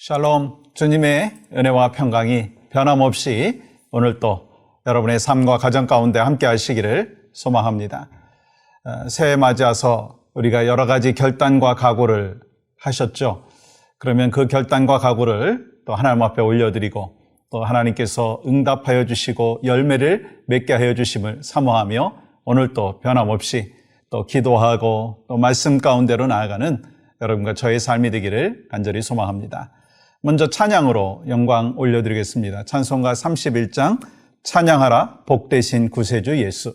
샬롬, 주님의 은혜와 평강이 변함없이 오늘 또 여러분의 삶과 가정 가운데 함께 하시기를 소망합니다. 새해 맞이해서 우리가 여러 가지 결단과 각오를 하셨죠. 그러면 그 결단과 각오를 또 하나님 앞에 올려드리고 또 하나님께서 응답하여 주시고 열매를 맺게 하여 주심을 사모하며 오늘 또 변함없이 또 기도하고 또 말씀 가운데로 나아가는 여러분과 저의 삶이 되기를 간절히 소망합니다. 먼저 찬양으로 영광 올려드리겠습니다. 찬송가 31장 찬양하라 복되신 구세주 예수.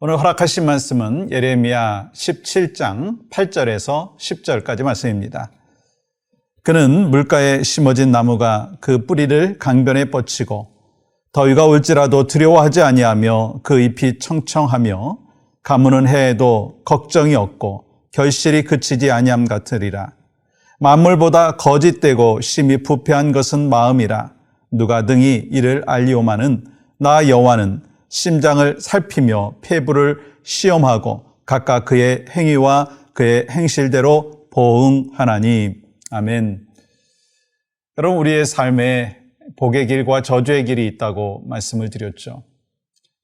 오늘 허락하신 말씀은 예레미야 17장 8절에서 10절까지 말씀입니다. 그는 물가에 심어진 나무가 그 뿌리를 강변에 뻗치고 더위가 올지라도 두려워하지 아니하며 그 잎이 청청하며 가무는 해에도 걱정이 없고 결실이 그치지 아니함 같으리라. 만물보다 거짓되고 심히 부패한 것은 마음이라. 누가 등이 이를 알리오마는 나 여호와는 심장을 살피며 폐부를 시험하고 각각 그의 행위와 그의 행실대로 보응하나니. 아멘. 여러분, 우리의 삶에 복의 길과 저주의 길이 있다고 말씀을 드렸죠.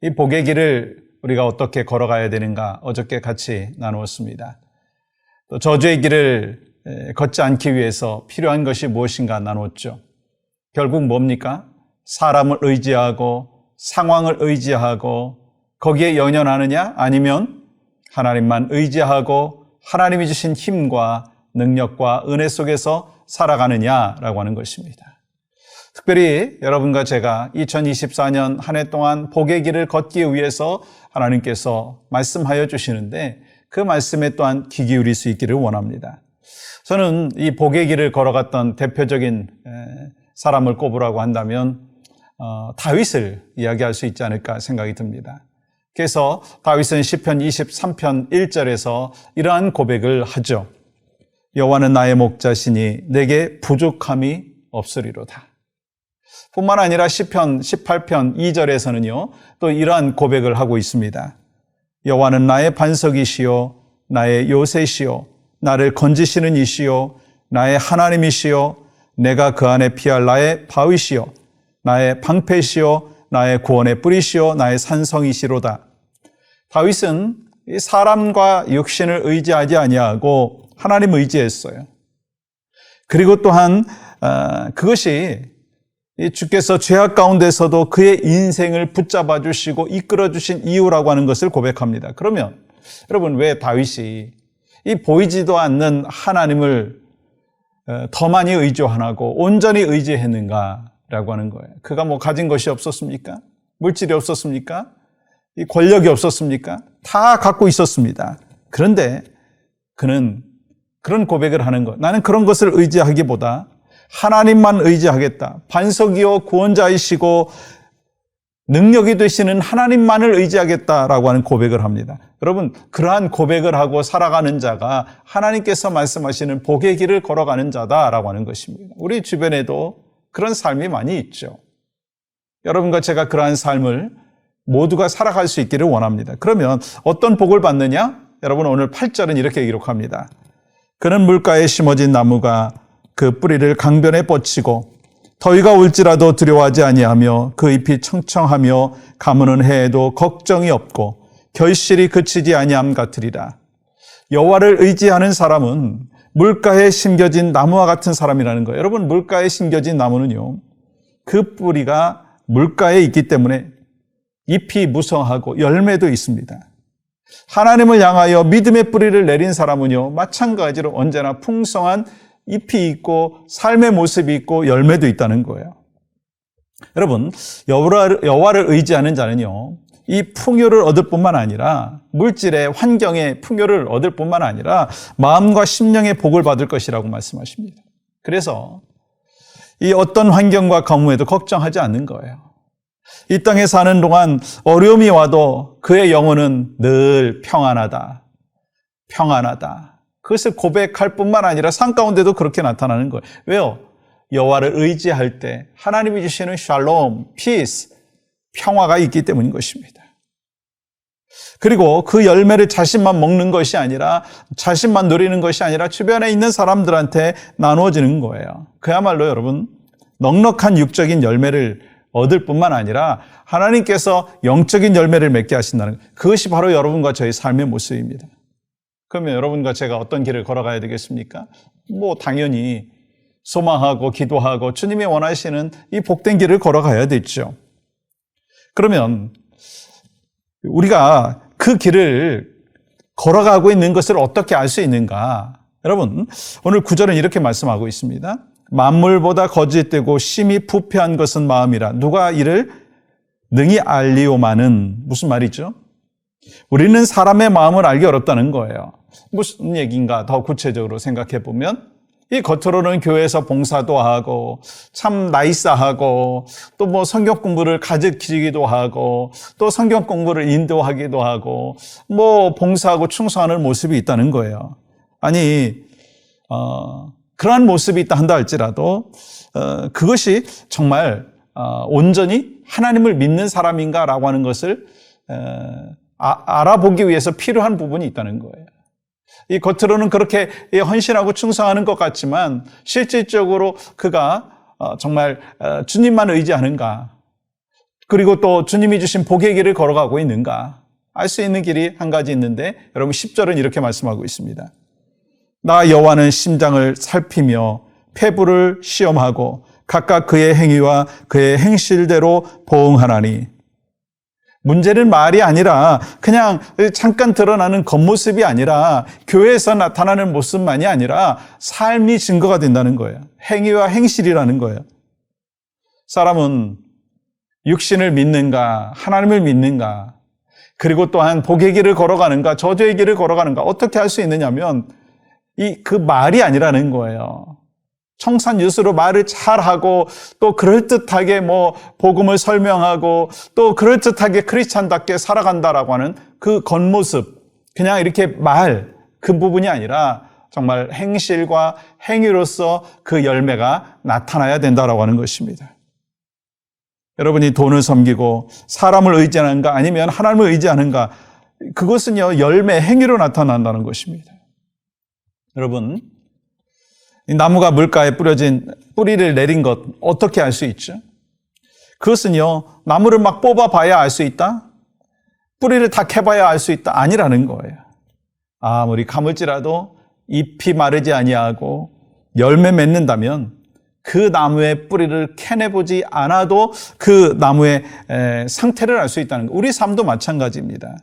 이 복의 길을 우리가 어떻게 걸어가야 되는가 어저께 같이 나누었습니다. 또 저주의 길을 걷지 않기 위해서 필요한 것이 무엇인가 나누었죠. 결국 뭡니까? 사람을 의지하고 상황을 의지하고 거기에 연연하느냐? 아니면 하나님만 의지하고 하나님이 주신 힘과 능력과 은혜 속에서 살아가느냐라고 하는 것입니다. 특별히 여러분과 제가 2024년 한 해 동안 복의 길을 걷기 위해서 하나님께서 말씀하여 주시는데 그 말씀에 또한 귀 기울일 수 있기를 원합니다. 저는 이 복의 길을 걸어갔던 대표적인 사람을 꼽으라고 한다면 다윗을 이야기할 수 있지 않을까 생각이 듭니다. 그래서 다윗은 시편 23편 1절에서 이러한 고백을 하죠. 여호와는 나의 목자시니 내게 부족함이 없으리로다. 뿐만 아니라 시편 18편 2절에서는요 또 이러한 고백을 하고 있습니다. 여호와는 나의 반석이시요 나의 요새시요 나를 건지시는 이시요 나의 하나님이시요 내가 그 안에 피할 나의 바위시요 나의 방패시요 나의 구원의 뿌리시요 나의 산성이시로다. 다윗은 사람과 육신을 의지하지 아니하고 하나님 의지했어요. 그리고 또한 그것이 주께서 죄악 가운데서도 그의 인생을 붙잡아 주시고 이끌어 주신 이유라고 하는 것을 고백합니다. 그러면 여러분, 왜 다윗이 이 보이지도 않는 하나님을 더 많이 의존하고 온전히 의지했는가라고 하는 거예요. 그가 뭐 가진 것이 없었습니까? 물질이 없었습니까? 이 권력이 없었습니까? 다 갖고 있었습니다. 그런데 그는 그런 고백을 하는 것. 나는 그런 것을 의지하기보다 하나님만 의지하겠다. 반석이요 구원자이시고 능력이 되시는 하나님만을 의지하겠다라고 하는 고백을 합니다. 여러분, 그러한 고백을 하고 살아가는 자가 하나님께서 말씀하시는 복의 길을 걸어가는 자다라고 하는 것입니다. 우리 주변에도 그런 삶이 많이 있죠. 여러분과 제가 그러한 삶을 모두가 살아갈 수 있기를 원합니다. 그러면 어떤 복을 받느냐? 여러분, 오늘 8절은 이렇게 기록합니다. 그는 물가에 심어진 나무가 그 뿌리를 강변에 뻗치고 더위가 올지라도 두려워하지 아니하며 그 잎이 청청하며 가무는 해에도 걱정이 없고 결실이 그치지 아니함 같으리라. 여호와를 의지하는 사람은 물가에 심겨진 나무와 같은 사람이라는 거예요. 여러분, 물가에 심겨진 나무는요, 그 뿌리가 물가에 있기 때문에 잎이 무성하고 열매도 있습니다. 하나님을 향하여 믿음의 뿌리를 내린 사람은요, 마찬가지로 언제나 풍성한 잎이 있고 삶의 모습이 있고 열매도 있다는 거예요. 여러분, 여호와를 의지하는 자는요, 이 풍요를 얻을 뿐만 아니라 물질의 환경의 풍요를 얻을 뿐만 아니라 마음과 심령의 복을 받을 것이라고 말씀하십니다. 그래서 이 어떤 환경과 가뭄에도 걱정하지 않는 거예요. 이 땅에 사는 동안 어려움이 와도 그의 영혼은 늘 평안하다. 평안하다. 그것을 고백할 뿐만 아니라 삶 가운데도 그렇게 나타나는 거예요. 왜요? 여호와를 의지할 때 하나님이 주시는 샬롬, 피스, 평화가 있기 때문인 것입니다. 그리고 그 열매를 자신만 먹는 것이 아니라 자신만 누리는 것이 아니라 주변에 있는 사람들한테 나누어지는 거예요. 그야말로 여러분 넉넉한 육적인 열매를 얻을 뿐만 아니라 하나님께서 영적인 열매를 맺게 하신다는 것. 그것이 바로 여러분과 저의 삶의 모습입니다. 그러면 여러분과 제가 어떤 길을 걸어가야 되겠습니까? 뭐 당연히 소망하고 기도하고 주님이 원하시는 이 복된 길을 걸어가야 되죠. 그러면 우리가 그 길을 걸어가고 있는 것을 어떻게 알 수 있는가? 여러분, 오늘 9절은 이렇게 말씀하고 있습니다. 만물보다 거짓되고 심히 부패한 것은 마음이라. 누가 이를 능히 알리오마는 무슨 말이죠? 우리는 사람의 마음을 알기 어렵다는 거예요. 무슨 얘기인가 더 구체적으로 생각해 보면 이 겉으로는 교회에서 봉사도 하고 참 나이스하고 또 뭐 성경 공부를 가르치기도 하고 또 성경 공부를 인도하기도 하고 뭐 봉사하고 충성하는 모습이 있다는 거예요. 아니 그러한 모습이 있다 한다 할지라도 그것이 정말 온전히 하나님을 믿는 사람인가라고 하는 것을 알아보기 위해서 필요한 부분이 있다는 거예요. 이 겉으로는 그렇게 헌신하고 충성하는 것 같지만 실질적으로 그가 정말 주님만 의지하는가, 그리고 또 주님이 주신 복의 길을 걸어가고 있는가 알 수 있는 길이 한 가지 있는데, 여러분 10절은 이렇게 말씀하고 있습니다. 나 여호와는 심장을 살피며 폐부를 시험하고 각각 그의 행위와 그의 행실대로 보응하나니. 문제는 말이 아니라 그냥 잠깐 드러나는 겉모습이 아니라 교회에서 나타나는 모습만이 아니라 삶이 증거가 된다는 거예요. 행위와 행실이라는 거예요. 사람은 육신을 믿는가, 하나님을 믿는가, 그리고 또한 복의 길을 걸어가는가, 저주의 길을 걸어가는가, 어떻게 할 수 있느냐면 그 말이 아니라는 거예요. 청산유수로 말을 잘하고 또 그럴듯하게 뭐 복음을 설명하고 또 그럴듯하게 크리스찬답게 살아간다라고 하는 그 겉모습, 그냥 이렇게 그 부분이 아니라 정말 행실과 행위로서 그 열매가 나타나야 된다라고 하는 것입니다. 여러분이 돈을 섬기고 사람을 의지하는가 아니면 하나님을 의지하는가, 그것은요 열매, 행위로 나타난다는 것입니다. 여러분, 이 나무가 물가에 뿌려진 뿌리를 내린 것 어떻게 알 수 있죠? 그것은요 나무를 막 뽑아봐야 알 수 있다? 뿌리를 다 캐봐야 알 수 있다? 아니라는 거예요. 아무리 가물지라도 잎이 마르지 아니하고 열매 맺는다면 그 나무의 뿌리를 캐내보지 않아도 그 나무의 상태를 알 수 있다는 거. 우리 삶도 마찬가지입니다.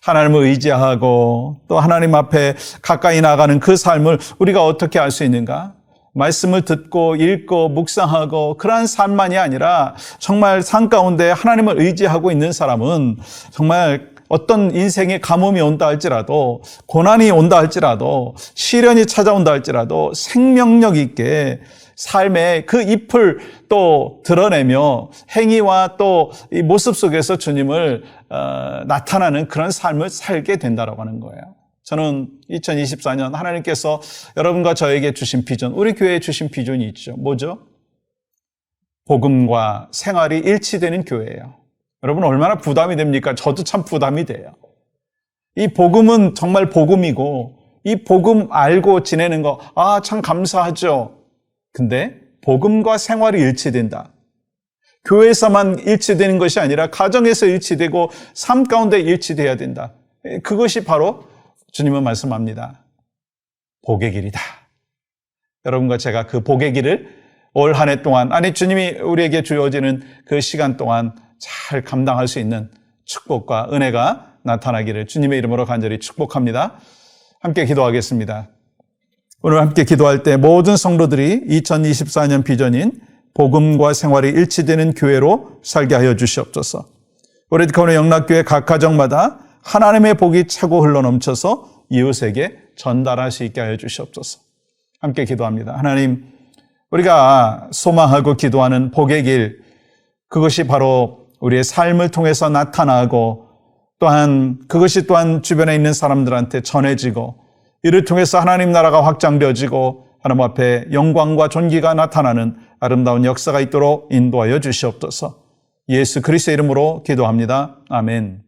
하나님을 의지하고 또 하나님 앞에 가까이 나가는 그 삶을 우리가 어떻게 알 수 있는가? 말씀을 듣고 읽고 묵상하고 그러한 삶만이 아니라 정말 삶 가운데 하나님을 의지하고 있는 사람은 정말 어떤 인생의 가뭄이 온다 할지라도, 고난이 온다 할지라도, 시련이 찾아온다 할지라도 생명력 있게 삶의 그 잎을 또 드러내며 행위와 또 이 모습 속에서 주님을 나타나는 그런 삶을 살게 된다라고 하는 거예요. 저는 2024년 하나님께서 여러분과 저에게 주신 비전, 우리 교회에 주신 비전이 있죠. 뭐죠? 복음과 생활이 일치되는 교회예요. 여러분 얼마나 부담이 됩니까? 저도 참 부담이 돼요. 이 복음은 정말 복음이고 이 복음 알고 지내는 거 참 감사하죠. 근데 복음과 생활이 일치된다. 교회에서만 일치되는 것이 아니라 가정에서 일치되고 삶 가운데 일치돼야 된다. 그것이 바로 주님은 말씀합니다. 복의 길이다. 여러분과 제가 그 복의 길을 올 한 해 동안, 아니 주님이 우리에게 주어지는 그 시간 동안 잘 감당할 수 있는 축복과 은혜가 나타나기를 주님의 이름으로 간절히 축복합니다. 함께 기도하겠습니다. 오늘 함께 기도할 때 모든 성도들이 2024년 비전인 복음과 생활이 일치되는 교회로 살게 하여 주시옵소서. 우리 디카오너 영락교회 각 가정마다 하나님의 복이 차고 흘러넘쳐서 이웃에게 전달할 수 있게 하여 주시옵소서. 함께 기도합니다. 하나님, 우리가 소망하고 기도하는 복의 길, 그것이 바로 우리의 삶을 통해서 나타나고 또한 그것이 또한 주변에 있는 사람들한테 전해지고 이를 통해서 하나님 나라가 확장되어지고 하나님 앞에 영광과 존귀가 나타나는 아름다운 역사가 있도록 인도하여 주시옵소서. 예수 그리스도의 이름으로 기도합니다. 아멘.